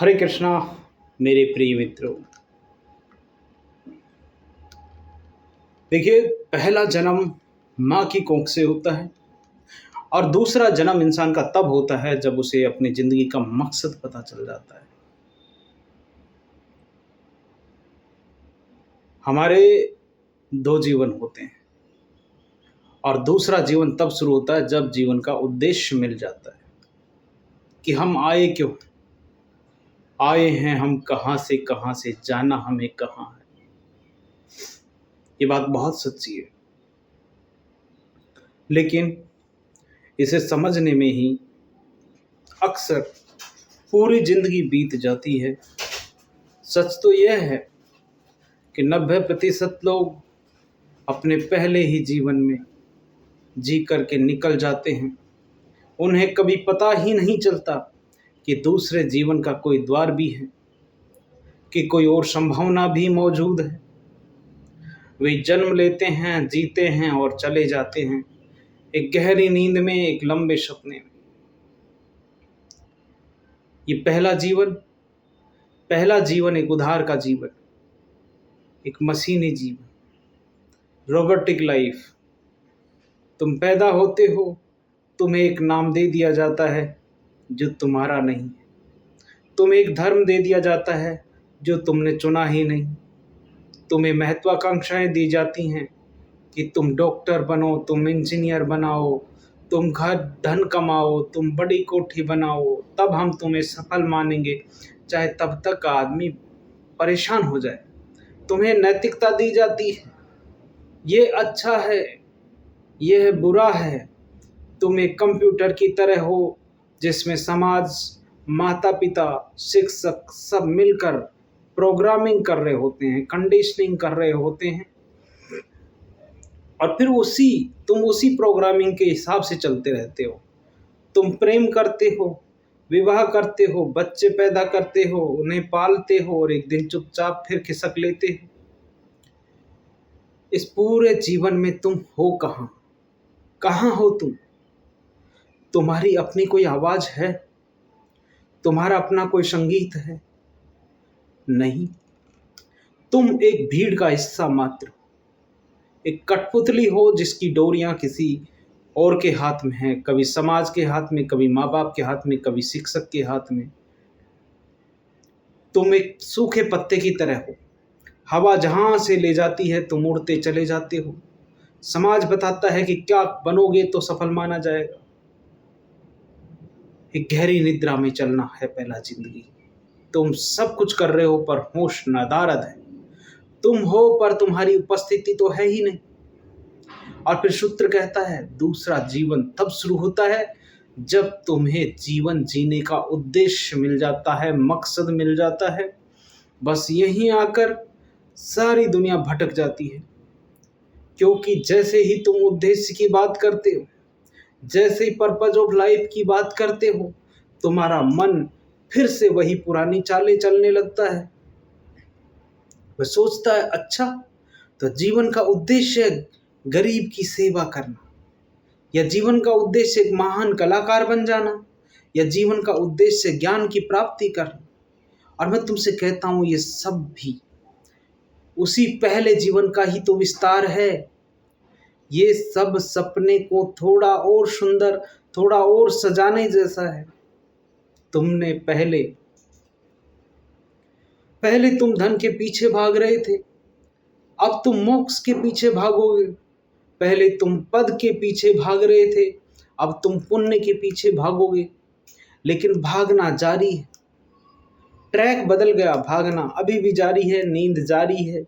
हरे कृष्णा मेरे प्रिय मित्रों। देखिए, पहला जन्म माँ की कोख से होता है और दूसरा जन्म इंसान का तब होता है जब उसे अपनी जिंदगी का मकसद पता चल जाता है। हमारे दो जीवन होते हैं और दूसरा जीवन तब शुरू होता है जब जीवन का उद्देश्य मिल जाता है कि हम आए क्यों, आए हैं हम कहाँ से, जाना हमें कहाँ है। ये बात बहुत सच्ची है, लेकिन इसे समझने में ही अक्सर पूरी जिंदगी बीत जाती है। सच तो यह है कि 90% लोग अपने पहले ही जीवन में जी करके निकल जाते हैं। उन्हें कभी पता ही नहीं चलता कि दूसरे जीवन का कोई द्वार भी है, कि कोई और संभावना भी मौजूद है। वे जन्म लेते हैं, जीते हैं और चले जाते हैं, एक गहरी नींद में, एक लंबे सपने में। ये पहला जीवन एक उधार का जीवन, एक मशीनी जीवन, रोबोटिक लाइफ। तुम पैदा होते हो, तुम्हें एक नाम दे दिया जाता है जो तुम्हारा नहीं है। तुम्हें एक धर्म दे दिया जाता है जो तुमने चुना ही नहीं। तुम्हें महत्वाकांक्षाएं दी जाती हैं कि तुम डॉक्टर बनो, तुम इंजीनियर बनाओ, तुम घर धन कमाओ, तुम बड़ी कोठी बनाओ, तब हम तुम्हें सफल मानेंगे, चाहे तब तक आदमी परेशान हो जाए। तुम्हें नैतिकता दी जाती है, ये अच्छा है, यह बुरा है। तुम एक कंप्यूटर की तरह हो जिसमें समाज, माता पिता, शिक्षक सब मिलकर प्रोग्रामिंग कर रहे होते हैं, कंडीशनिंग कर रहे होते हैं और फिर तुम उसी प्रोग्रामिंग के हिसाब से चलते रहते हो। तुम प्रेम करते हो, विवाह करते हो, बच्चे पैदा करते हो, उन्हें पालते हो और एक दिन चुपचाप फिर खिसक लेते हो। इस पूरे जीवन में तुम हो कहाँ? कहाँ हो तुम? तुम्हारी अपनी कोई आवाज है? तुम्हारा अपना कोई संगीत है? नहीं। तुम एक भीड़ का हिस्सा मात्र, एक कठपुतली हो जिसकी डोरियां किसी और के हाथ में हैं, कभी समाज के हाथ में, कभी माँ बाप के हाथ में, कभी शिक्षक के हाथ में। तुम एक सूखे पत्ते की तरह हो, हवा जहां से ले जाती है तुम उड़ते चले जाते हो। समाज बताता है कि क्या बनोगे तो सफल माना जाएगा। एक गहरी निद्रा में चलना है पहला जिंदगी। तुम सब कुछ कर रहे हो पर होश नदारद है। तुम हो पर तुम्हारी उपस्थिति तो है ही नहीं। और फिर सूत्र कहता है दूसरा जीवन तब शुरू होता है जब तुम्हें जीवन जीने का उद्देश्य मिल जाता है, मकसद मिल जाता है। बस यहीं आकर सारी दुनिया भटक जाती है, क्योंकि जैसे ही तुम उद्देश्य की बात करते हो, जैसे ही पर्पज ऑफ लाइफ की बात करते हो, तुम्हारा मन फिर से वही पुरानी चालें चलने लगता है। वह सोचता है अच्छा, तो जीवन का उद्देश्य गरीब की सेवा करना, या जीवन का उद्देश्य एक महान कलाकार बन जाना, या जीवन का उद्देश्य ज्ञान की प्राप्ति करना। और मैं तुमसे कहता हूं ये सब भी उसी पहले जीवन का ही तो विस्तार है। ये सब सपने को थोड़ा और सुंदर, थोड़ा और सजाने जैसा है। तुमने पहले तुम धन के पीछे भाग रहे थे, अब तुम मोक्ष के पीछे भागोगे। पहले तुम पद के पीछे भाग रहे थे, अब तुम पुण्य के पीछे भागोगे। लेकिन भागना जारी है, ट्रैक बदल गया, भागना अभी भी जारी है, नींद जारी है।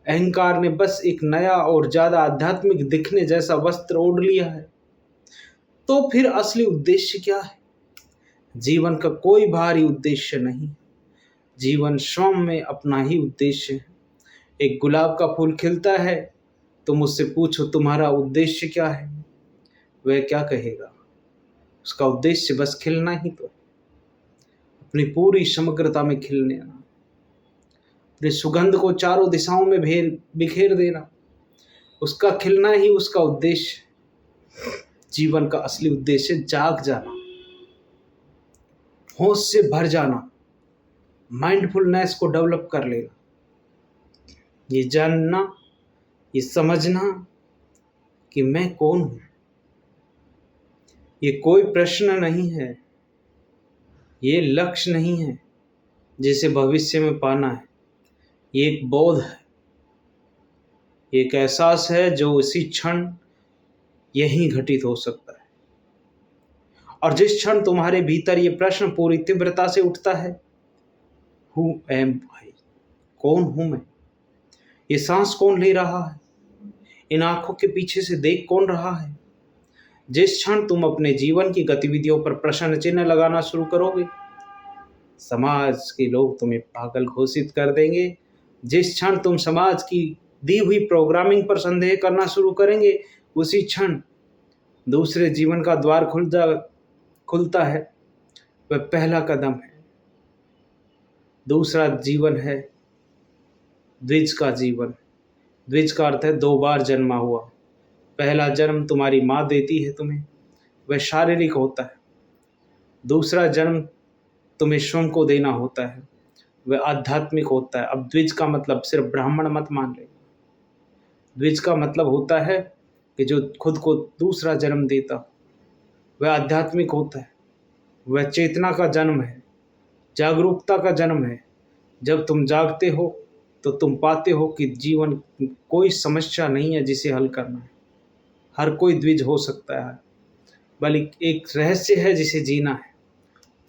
अहंकार ने बस एक नया और ज्यादा आध्यात्मिक दिखने जैसा वस्त्र ओढ़ लिया है। तो फिर असली उद्देश्य क्या है? जीवन का कोई बाहरी उद्देश्य नहीं, जीवन स्वयं में अपना ही उद्देश्य है। एक गुलाब का फूल खिलता है, तुम उससे पूछो तुम्हारा उद्देश्य क्या है, वह क्या कहेगा? उसका उद्देश्य बस खिलना ही तो है, अपनी पूरी समग्रता में खिलने आना, अपनी सुगंध को चारों दिशाओं में बिखेर देना। उसका खिलना ही उसका उद्देश्य। जीवन का असली उद्देश्य जाग जाना, होश से भर जाना, माइंडफुलनेस को डेवलप कर लेना, ये जानना, ये समझना कि मैं कौन हूँ। ये कोई प्रश्न नहीं है, ये लक्ष्य नहीं है जिसे भविष्य में पाना है। ये एक बोध है, ये एक एहसास है जो इसी क्षण यहीं घटित हो सकता है। और जिस क्षण तुम्हारे भीतर ये प्रश्न पूरी तीव्रता से उठता है, हु एम आई, कौन हूं मैं, ये सांस कौन ले रहा है, इन आंखों के पीछे से देख कौन रहा है, जिस क्षण तुम अपने जीवन की गतिविधियों पर प्रश्न चिन्ह लगाना शुरू करोगे, समाज के लोग तुम्हें पागल घोषित कर देंगे। जिस क्षण तुम समाज की दी हुई प्रोग्रामिंग पर संदेह करना शुरू करेंगे, उसी क्षण दूसरे जीवन का द्वार खुलता है। वह पहला कदम है। दूसरा जीवन है द्विज का जीवन। द्विज का अर्थ है 2 बार जन्मा हुआ। पहला जन्म तुम्हारी माँ देती है तुम्हें, वह शारीरिक होता है। दूसरा जन्म तुम्हें स्वयं को देना होता है, वह आध्यात्मिक होता है। अब द्विज का मतलब सिर्फ ब्राह्मण मत मान ले। द्विज का मतलब होता है कि जो खुद को दूसरा जन्म देता, वह आध्यात्मिक होता है। वह चेतना का जन्म है, जागरूकता का जन्म है। जब तुम जागते हो तो तुम पाते हो कि जीवन कोई समस्या नहीं है जिसे हल करना है। हर कोई द्विज हो सकता है, बल्कि एक रहस्य है जिसे जीना है।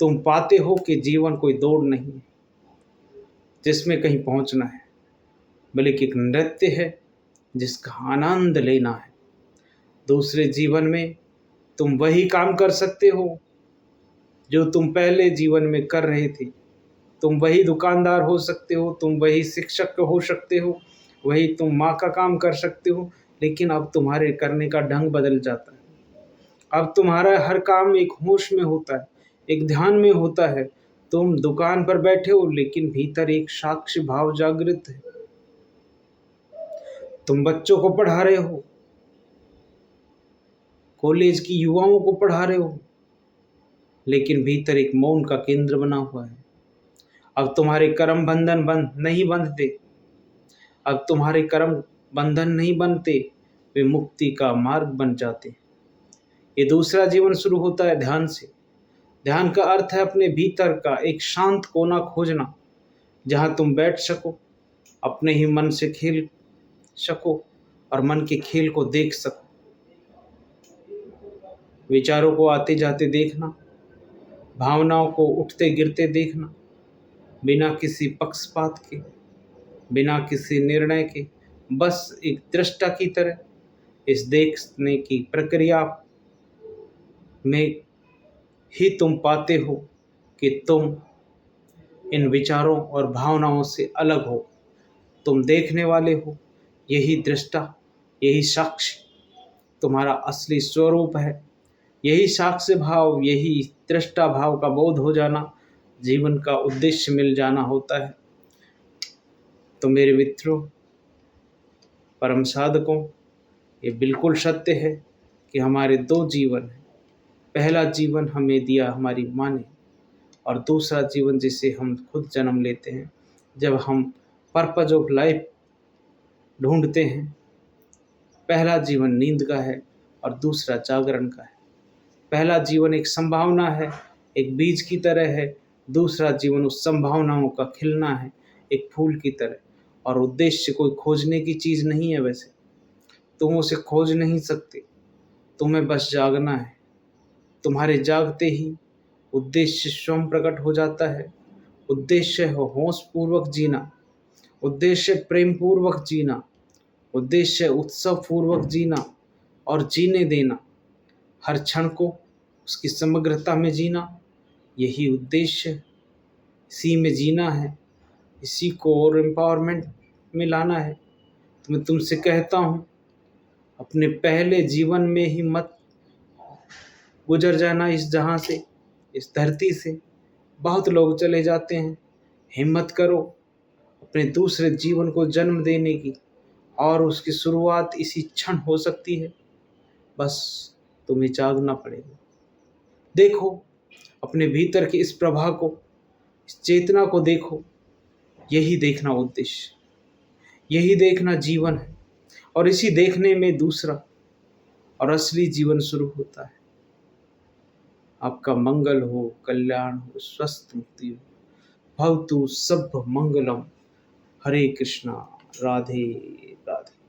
तुम पाते हो कि जीवन कोई दौड़ नहीं है जिसमें कहीं पहुंचना है, बल्कि एक नृत्य है जिसका आनंद लेना है। दूसरे जीवन में तुम वही काम कर सकते हो जो तुम पहले जीवन में कर रहे थे। तुम वही दुकानदार हो सकते हो, तुम वही शिक्षक हो सकते हो, वही तुम माँ का काम कर सकते हो, लेकिन अब तुम्हारे करने का ढंग बदल जाता है। अब तुम्हारा हर काम एक होश में होता है, एक ध्यान में होता है। तुम दुकान पर बैठे हो लेकिन भीतर एक साक्षी भाव जागृत है। तुम बच्चों को पढ़ा रहे हो, कॉलेज की युवाओं को पढ़ा रहे हो, लेकिन भीतर एक मौन का केंद्र बना हुआ है। अब तुम्हारे कर्म बंधन नहीं बंधते, अब तुम्हारे कर्म बंधन नहीं बनते, वे मुक्ति का मार्ग बन जाते। ये दूसरा जीवन शुरू होता है ध्यान से। ध्यान का अर्थ है अपने भीतर का एक शांत कोना खोजना, जहाँ तुम बैठ सको, अपने ही मन से खेल सको और मन के खेल को देख सको। विचारों को आते जाते देखना, भावनाओं को उठते गिरते देखना, बिना किसी पक्षपात के, बिना किसी निर्णय के, बस एक दृष्टा की तरह। इस देखने की प्रक्रिया में ही तुम पाते हो कि तुम इन विचारों और भावनाओं से अलग हो। तुम देखने वाले हो, यही दृष्टा, यही साक्षी तुम्हारा असली स्वरूप है। यही साक्ष्य भाव, यही दृष्टा भाव का बोध हो जाना जीवन का उद्देश्य मिल जाना होता है। तो मेरे मित्रों, परम साधकों, ये बिल्कुल सत्य है कि हमारे 2 जीवन हैं। पहला जीवन हमें दिया हमारी माँ ने, और दूसरा जीवन जिसे हम खुद जन्म लेते हैं जब हम पर्पज ऑफ लाइफ ढूंढते हैं। पहला जीवन नींद का है और दूसरा जागरण का है। पहला जीवन एक संभावना है, एक बीज की तरह है। दूसरा जीवन उस संभावनाओं का खिलना है, एक फूल की तरह। और उद्देश्य कोई खोजने की चीज़ नहीं है। वैसे तुम उसे खोज नहीं सकते, तुम्हें बस जागना है। तुम्हारे जागते ही उद्देश्य स्वयं प्रकट हो जाता है। उद्देश्य है होश पूर्वक जीना, उद्देश्य प्रेम पूर्वक जीना, उद्देश्य उत्सव पूर्वक जीना और जीने देना। हर क्षण को उसकी समग्रता में जीना, यही उद्देश्य है। इसी में जीना है, इसी को और एम्पावरमेंट में लाना है। तो मैं तुमसे कहता हूँ, अपने पहले जीवन में ही मत गुजर जाना इस जहाँ से, इस धरती से। बहुत लोग चले जाते हैं। हिम्मत करो अपने दूसरे जीवन को जन्म देने की, और उसकी शुरुआत इसी क्षण हो सकती है। बस तुम्हें जागना पड़ेगा। देखो, अपने भीतर की इस प्रभा को, इस चेतना को देखो। यही देखना उद्देश्य, यही देखना जीवन है। और इसी देखने में दूसरा और असली जीवन शुरू होता है। आपका मंगल हो, कल्याण हो, स्वस्थ मुक्ति हो। भवतु सब मंगलम। हरे कृष्णा। राधे राधे।